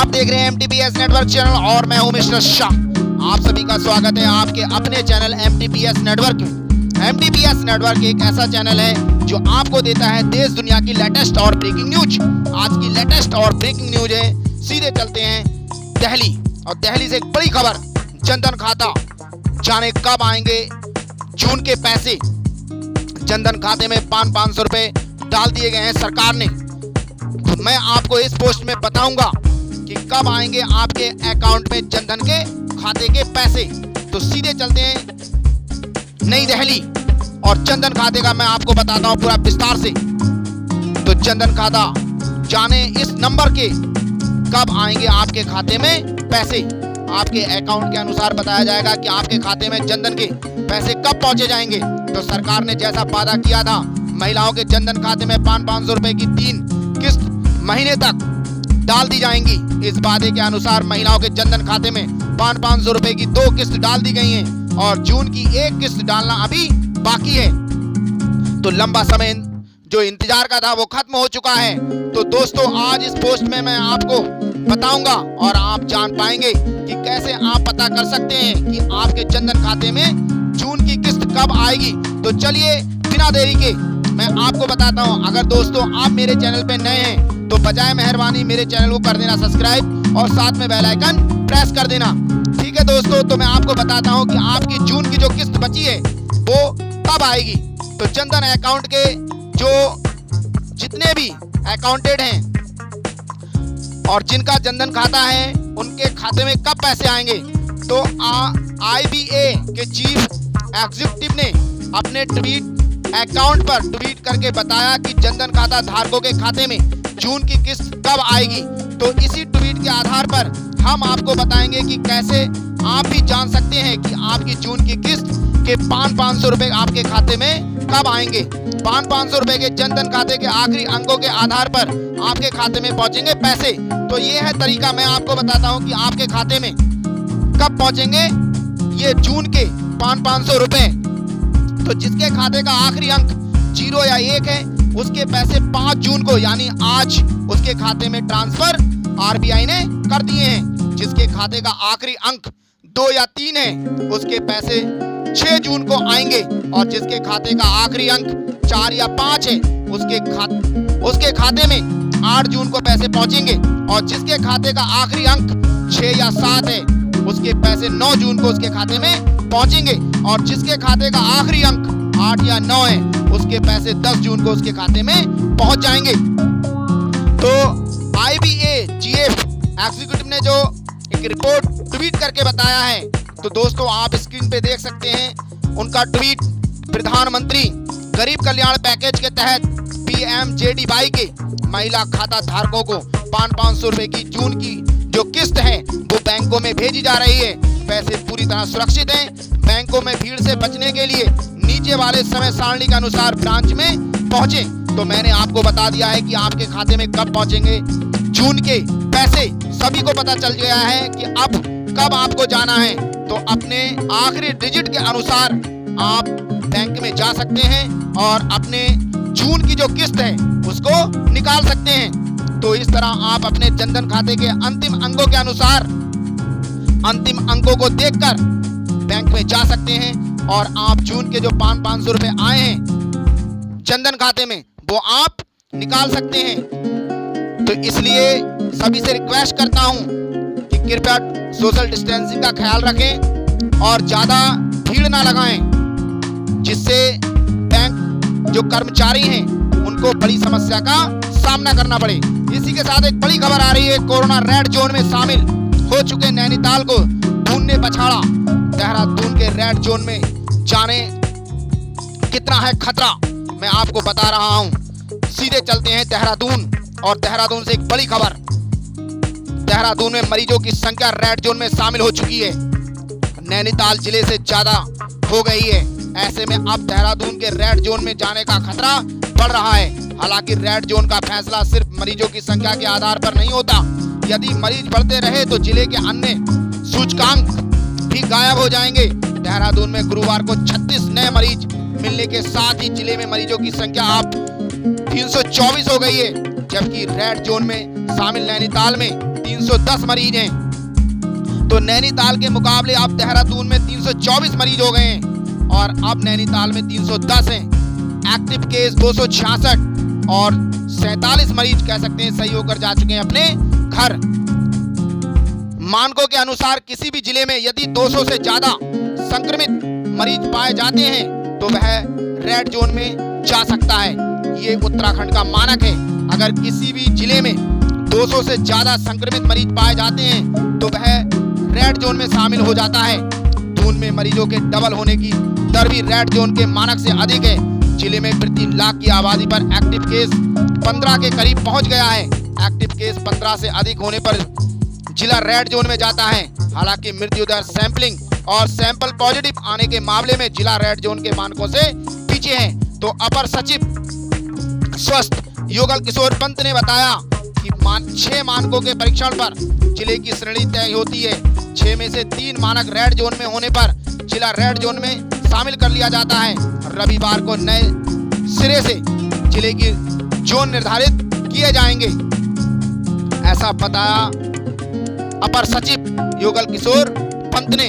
आप देख रहे हैं MTPS नेटवर्क चैनल और मैं हूं मिस्टर शाह। आप सभी का स्वागत है आपके अपने चैनल MTPS नेटवर्क में। MTPS नेटवर्क एक ऐसा चैनल है जो आपको देता है देश दुनिया की लेटेस्ट और ब्रेकिंग न्यूज। आज की लेटेस्ट और ब्रेकिंग न्यूज है, सीधे चलते हैं दिल्ली और दिल्ली से एक बड़ी खबर। जनधन खाता जाने कब आएंगे जून के पैसे। जनधन खाते में 500 रुपए डाल दिए गए हैं सरकार ने। मैं आपको इस पोस्ट में बताऊंगा कि कब आएंगे आपके अकाउंट में जनधन के खाते के पैसे। तो सीधे चलते हैं नई दिल्ली और जनधन खाते का मैं आपको बताता हूं पूरा विस्तार से। तो जनधन खाता जाने इस नंबर के कब आएंगे आपके खाते में पैसे। आपके अकाउंट के अनुसार बताया जाएगा कि आपके खाते में जनधन के पैसे कब पहुंचे जाएंगे। तो सरकार ने जैसा वादा किया था, महिलाओं के जनधन खाते में 500 रुपए की 3 किस्त महीने तक डाल दी जाएंगी। इस वादे के अनुसार महिलाओं के जनधन खाते में 500 रुपए की 2 किस्त डाल दी गई हैं और जून की 1 किस्त डालना अभी बाकी है। तो लंबा समय जो इंतजार का था वो खत्म हो चुका है। तो दोस्तों, आज इस पोस्ट में मैं आपको बताऊंगा और आप जान पाएंगे कि कैसे आप पता कर सकते हैं कि आपके जनधन खाते में जून की किस्त कब आएगी। तो चलिए बिना देरी के मैं आपको बताता हूं। अगर दोस्तों आप मेरे चैनल पे नए हैं तो बजाय मेहरबानी मेरे चैनल को कर देना सब्सक्राइब और साथ में बेल आइकन प्रेस कर देना। ठीक है दोस्तों, तो मैं आपको बताता हूं कि आपकी जून की जो किस्त बची है वो कब आएगी। तो जनधन अकाउंट के जो जितने भी अकाउंटेड हैं और जिनका जनधन खाता है उनके खाते में कब पैसे आएंगे। तो IBA के चीफ एग्जीक्यूटिव ने अपने अकाउंट पर ट्वीट करके बताया कि जनधन खाता धारकों के खाते में जून की किस्त कब आएगी। तो इसी ट्वीट के आधार पर हम आपको बताएंगे कि कैसे आप भी जान सकते हैं कि आपकी जून की किस्त के 500 रुपए आपके खाते में कब आएंगे। 500 रुपए के जनधन खाते के आखिरी अंकों के आधार पर आपके खाते में पहुंचेंगे पैसे। तो ये है तरीका, मैं आपको बताता हूं कि आपके खाते में कब पहुंचेंगे ये जून के 500 रुपए। तो जिसके खाते का आखिरी अंक 0 या 1 है उसके पैसे 5 जून को यानी आज उसके खाते में ट्रांसफर RBI ने कर दिए हैं। जिसके खाते का आखिरी अंक 2 या 3 है उसके पैसे 6 जून को आएंगे और जिसके खाते का आखिरी अंक 4 या 5 है उसके खाते में 8 जून को पैसे पहुंचेंगे और जिसके खाते का आखिरी अंक 6 या 7 है उसके पैसे 9 जून को उसके खाते में पहुंचेंगे और जिसके खाते का आखिरी अंक 8 या 9 है उसके पैसे 10 जून को उसके खाते में पहुंच जाएंगे। तो IBA चीफ एग्जीक्यूटिव ने जो एक रिपोर्ट ट्वीट करके बताया है, तो दोस्तों आप स्क्रीन पे देख सकते हैं उनका ट्वीट। प्रधानमंत्री गरीब कल्याण पैकेज के तहत PMJDY के महिला खाता धारकों को 500 रुपए की जून की जो किस्त है वो बैंकों में भेजी जा रही है। पैसे पूरी तरह सुरक्षित हैं। बैंकों में भीड़ से बचने के लिए नीचे वाले समय सारणी के अनुसार ब्रांच में पहुंचे। तो मैंने आपको बता दिया है कि आपके खाते में कब पहुंचेंगे जून के पैसे। सभी को पता चल गया है कि अब कब आपको जाना है। तो अपने आखिरी डिजिट के अनुसार आप बैंक में जा सकते हैं और अपने जून की जो किस्त है उसको निकाल सकते हैं। तो इस तरह आप अपने जनधन खाते के अंतिम अंकों के अनुसार अंतिम अंकों को देखकर बैंक में जा सकते हैं और आप जून के जो 500 रुपए आए हैं जनधन खाते में वो आप निकाल सकते हैं। तो इसलिए सभी से रिक्वेस्ट करता हूं कि कृपया सोशल डिस्टेंसिंग का ख्याल रखें और ज्यादा भीड़ ना लगाएं, जिससे बैंक जो कर्मचारी हैं उनको बड़ी समस्या का सामना करना पड़े। इसी के साथ एक बड़ी खबर आ रही है, कोरोना रेड जोन में शामिल हो चुके नैनीताल को ढूंढने पछाड़ा। देहरादून के रेड जोन में जाने कितना है खतरा, मैं आपको बता रहा हूं। सीधे चलते हैं देहरादून और देहरादून से एक बड़ी खबर। देहरादून में मरीजों की संख्या रेड जोन में शामिल हो चुकी है, नैनीताल जिले से ज्यादा हो गई है। ऐसे में अब देहरादून के रेड जोन में जाने का खतरा बढ़ रहा है। हालांकि रेड जोन का फैसला सिर्फ मरीजों की संख्या के आधार पर नहीं होता। यदि मरीज बढ़ते रहे तो जिले के अन्य सूचकांक भी गायब हो जाएंगे। देहरादून में गुरुवार को 36 नए मरीज मिलने के साथ ही जिले में मरीजों की संख्या अब 324 हो गई है, जबकि रेड जोन में शामिल नैनीताल में 310 मरीज हैं। तो नैनीताल के मुकाबले अब देहरादून में 324 मरीज हो गए हैं और अब नैनीताल में 310 हैं। एक्टिव केस 266 और 47 मरीज कह सकते हैं सही होकर जा चुके हैं अपने घर। मानकों के अनुसार किसी भी जिले में यदि 200 से ज्यादा संक्रमित मरीज पाए जाते हैं तो वह रेड जोन में जा सकता है। ये उत्तराखंड का मानक है। अगर किसी भी जिले में 200 से ज्यादा संक्रमित मरीज पाए जाते हैं तो वह रेड जोन में शामिल हो जाता है। दून में मरीजों के डबल होने की दर भी रेड जोन के मानक से अधिक है। जिले में प्रति लाख की आबादी पर एक्टिव केस 15 के करीब पहुंच गया है। एक्टिव केस 15 से अधिक होने पर जिला रेड जोन में जाता है। हालांकि मृत्यु दर, सैंपलिंग और सैंपल पॉजिटिव आने के मामले में जिला रेड जोन के मानकों से पीछे है। तो अपर सचिव स्वास्थ्य युगल किशोर पंत ने बताया कि 6 मानकों के परीक्षण पर जिले की श्रेणी तय होती है। 6 में से 3 मानक रेड जोन में होने पर जिला रेड जोन में शामिल कर लिया जाता है। रविवार को नए सिरे से जिले की जोन निर्धारित किए जाएंगे, ऐसा बताया अपर सचिव युगल किशोर पंत ने।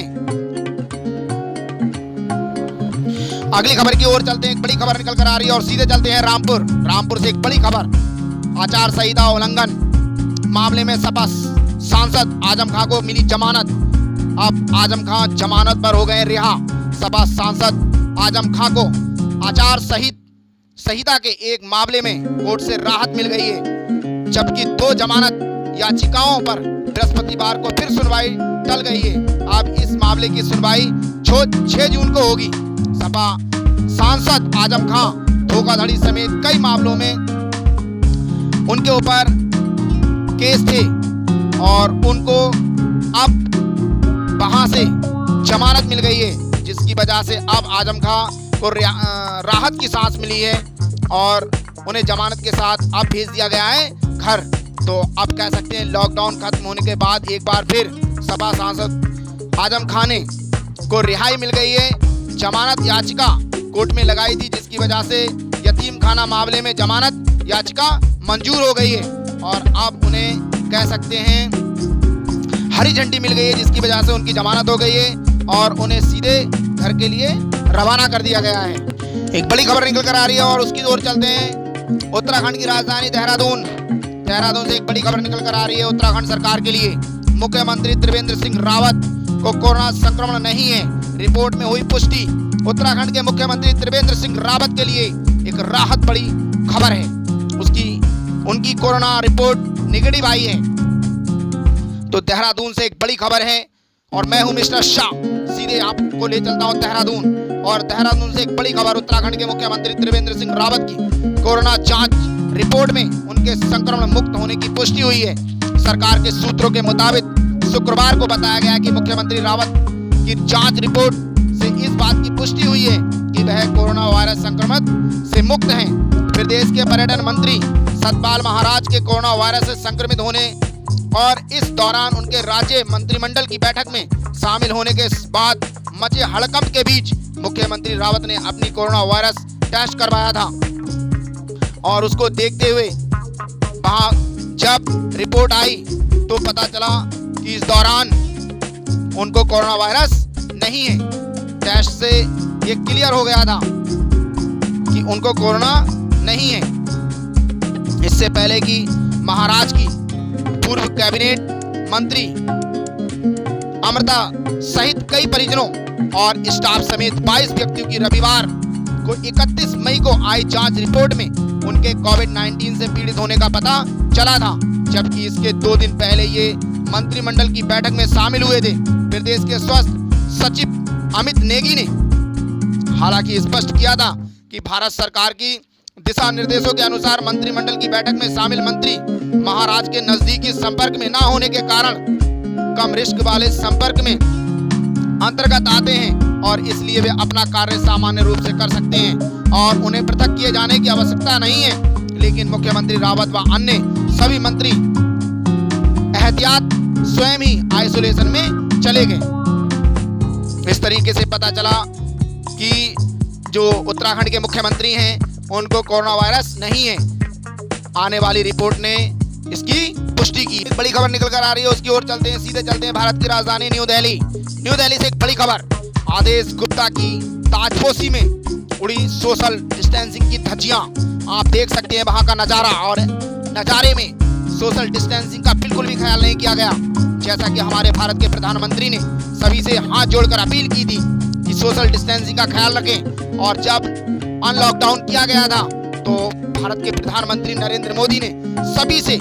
अगली खबर की ओर चलते हैं। एक बड़ी खबर निकल कर आ रही है और सीधे चलते हैं रामपुर से एक बड़ी खबर। आचार संहिता उल्लंघन मामले में सपा सांसद आजम खां को मिली जमानत। अब आजम खां जमानत पर हो गए रिहा। सपा सांसद आजम खां को आचार संहिता के एक मामले में कोर्ट से राहत मिल गई है, जबकि 2 जमानत याचिकाओं पर बृहस्पतिवार को फिर सुनवाई टल गई है। अब इस मामले की सुनवाई 6 जून को होगी। सपा सांसद आजम खां धोखाधड़ी समेत कई मामलों में उनके ऊपर केस थे और उनको अब वहां से जमानत मिल गई है, जिसकी वजह से अब आजम खां को राहत की सांस मिली है और उन्हें जमानत के साथ अब भेज दिया गया है घर। तो अब कह सकते हैं लॉकडाउन खत्म होने के बाद एक बार फिर सपा सांसद आजम खां ने को रिहाई मिल गई है। जमानत याचिका कोर्ट में लगाई थी, जिसकी वजह से यतीम खाना मामले में जमानत याचिका मंजूर हो गई है और अब उन्हें कह सकते हैं हरी झंडी मिल गई है, जिसकी वजह से उनकी जमानत हो गई है और उन्हें सीधे घर के लिए रवाना कर दिया गया है। एक बड़ी खबर निकल कर आ रही है और उसकी ओर चलते हैं। उत्तराखंड की राजधानी देहरादून से एक बड़ी खबर निकल कर आ रही है उत्तराखंड सरकार के लिए। मुख्यमंत्री त्रिवेंद्र सिंह रावत को कोरोना संक्रमण नहीं है, रिपोर्ट में हुई पुष्टि। उत्तराखंड के मुख्यमंत्री त्रिवेंद्र सिंह रावत के लिए एक राहत बड़ी खबर है। उनकी कोरोना रिपोर्ट निगेटिव आई है। तो देहरादून से एक बड़ी खबर है और मैं हूं मिस्टर शाह। सीधे आपको ले चलता हूं देहरादून और देहरादून से एक बड़ी खबर। उत्तराखंड के मुख्यमंत्री त्रिवेंद्र सिंह रावत की कोरोना जांच रिपोर्ट में उनके संक्रमण मुक्त होने की पुष्टि हुई है। सरकार के सूत्रों के मुताबिक शुक्रवार को बताया गया कि मुख्यमंत्री रावत की जांच रिपोर्ट से इस बात की पुष्टि हुई है कि वह कोरोना वायरस संक्रमण से मुक्त हैं। प्रदेश के पर्यटन मंत्री सतपाल महाराज के कोरोना वायरस से संक्रमित होने और इस दौरान उनके राज्य मंत्रिमंडल की बैठक में शामिल होने के बाद मचे हड़कंप के बीच मुख्यमंत्री रावत ने अपनी कोरोना वायरस टेस्ट करवाया था और उसको देखते हुए वहां जब रिपोर्ट आई तो पता चला कि इस दौरान उनको कोरोना वायरस नहीं है। टेस्ट से ये क्लियर हो गया था कि उनको कोरोना नहीं है। इससे पहले कि महाराज की पूर्व कैबिनेट मंत्री अमृता सहित कई परिजनों और स्टाफ समेत 22 व्यक्तियों की रविवार को 31 मई को आई जांच रिपोर्ट में उनके कोविड-19 से पीड़ित होने का पता चला था, जबकि इसके 2 दिन पहले ये मंत्रिमंडल की बैठक में शामिल हुए थे। प्रदेश के स्वास्थ्य सचिव अमित नेगी ने हालांकि स्पष्ट किया था कि भारत सरकार की दिशा निर्देशों के अनुसार मंत्रिमंडल की बैठक में शामिल मंत्री महाराज के नजदीकी संपर्क में न होने के कारण कम रिस्क वाले संपर्क में अंतर्गत आते हैं और इसलिए वे अपना कार्य सामान्य रूप से कर सकते हैं और उन्हें पृथक किए जाने की आवश्यकता नहीं है। लेकिन मुख्यमंत्री रावत व अन्य सभी मंत्री एहतियात स्वयं ही आइसोलेशन में चले गए। इस तरीके से पता चला कि जो उत्तराखंड के मुख्यमंत्री हैं उनको कोरोना वायरस नहीं है। आने वाली रिपोर्ट ने इसकी पुष्टि की। एक बड़ी खबर निकल कर आ रही है, उसकी ओर चलते हैं, सीधे चलते हैं भारत की राजधानी न्यू दिल्ली। न्यू दिल्ली से एक बड़ी खबर, आदेश गुप्ता की ताजपोशी में उड़ी सोशल डिस्टेंसिंग की धज्जियां। आप देख सकते हैं वहां का नजारा, और नजारे में सोशल डिस्टेंसिंग का बिल्कुल भी ख्याल नहीं किया गया। जैसा कि हमारे भारत के प्रधानमंत्री ने सभी से हाथ जोड़कर अपील की थी कि सोशल डिस्टेंसिंग का ख्याल रखें, और जब अनलॉकडाउन किया गया था तो भारत के प्रधानमंत्री नरेंद्र मोदी ने सभी से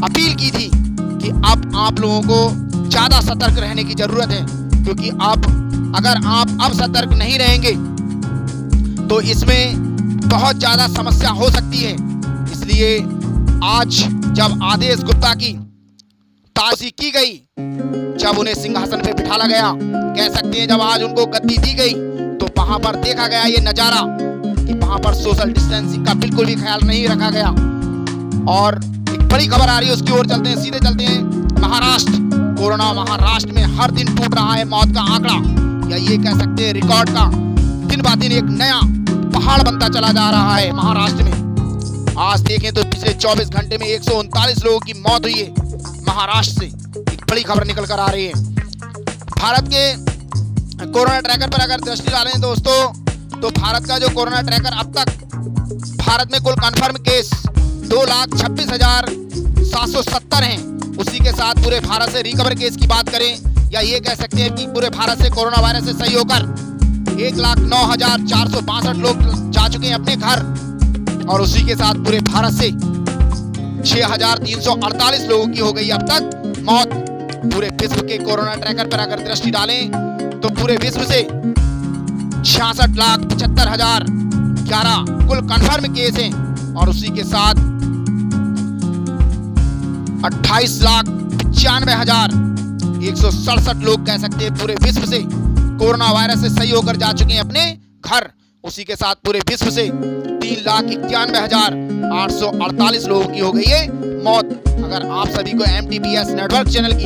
अपील की थी कि अब आप लोगों को ज्यादा सतर्क रहने की जरूरत है, क्योंकि अगर आप अब सतर्क नहीं रहेंगे तो इसमें बहुत ज्यादा समस्या हो सकती है। इसलिए आज जब आदेश गुप्ता की ताज़ी की गई, जब उन्हें सिंहासन पे बिठाला गया, कह सकते हैं जब आज उनको गद्दी दी गई, तो वहां पर देखा गया ये नजारा कि वहां पर सोशल डिस्टेंसिंग का बिल्कुल भी ख्याल नहीं रखा गया। और एक बड़ी खबर आ रही है, उसकी ओर चलते हैं, सीधे चलते हैं। महाराष्ट्र, कोरोना महाराष्ट्र में हर दिन टूट रहा है मौत का आंकड़ा, या ये कह सकते हैं रिकॉर्ड का दिन ब दिन एक नया पहाड़ बनता चला जा रहा है महाराष्ट्र में। आज देखें तो पिछले 24 घंटे में 139 लोगों की मौत हुई है महाराष्ट्र से। एक बड़ी खबर निकल कर आ रही है। भारत के कोरोना ट्रैकर पर अगर दृष्टि डालें दोस्तों, तो भारत का जो कोरोना ट्रैकर अब तक भारत में कुल कंफर्म केस 2,26,770 हैं। उसी के साथ पूरे भारत से रिकवर केस की बात करें, या ये कह सकते हैं कि पूरे भारत से कोरोना वायरस से सही होकर 1,09,462 लोग जा चुके हैं अपने घर, और उसी के साथ पूरे भारत से 6,348 लोगों की हो गई अब तक मौत। पूरे विश्व के कोरोना ट्रैकर पर अगर दृष्टि डालें तो पूरे विश्व से 66,75,011 कुल कंफर्म केस हैं, और उसी के साथ 28,95,167 लोग कह सकते हैं पूरे विश्व से कोरोना वायरस से सही होकर जा चुके हैं अपने घर। उसी के साथ पूरे विश्व से 3,91,848 लोगों की हो गई है मौत। अगर आप सभी को MTPS नेटवर्क चैनल की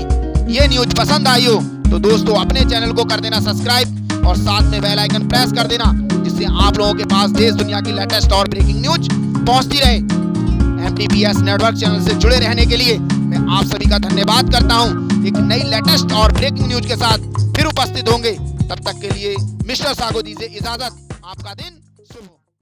ये न्यूज पसंद आई हो तो दोस्तों अपने चैनल को कर देना सब्सक्राइब, और साथ में बेल आइकन प्रेस कर देना, जिससे आप लोगों के पास देश दुनिया की लेटेस्ट और ब्रेकिंग न्यूज पहुंचती रहे। MTPS नेटवर्क चैनल से जुड़े रहने के लिए मैं आप सभी का धन्यवाद करता हूं। एक नई लेटेस्ट और ब्रेकिंग न्यूज के साथ फिर उपस्थित होंगे, तब तक के लिए मिस्टर सागो दीजिए इजाजत। आपका दिन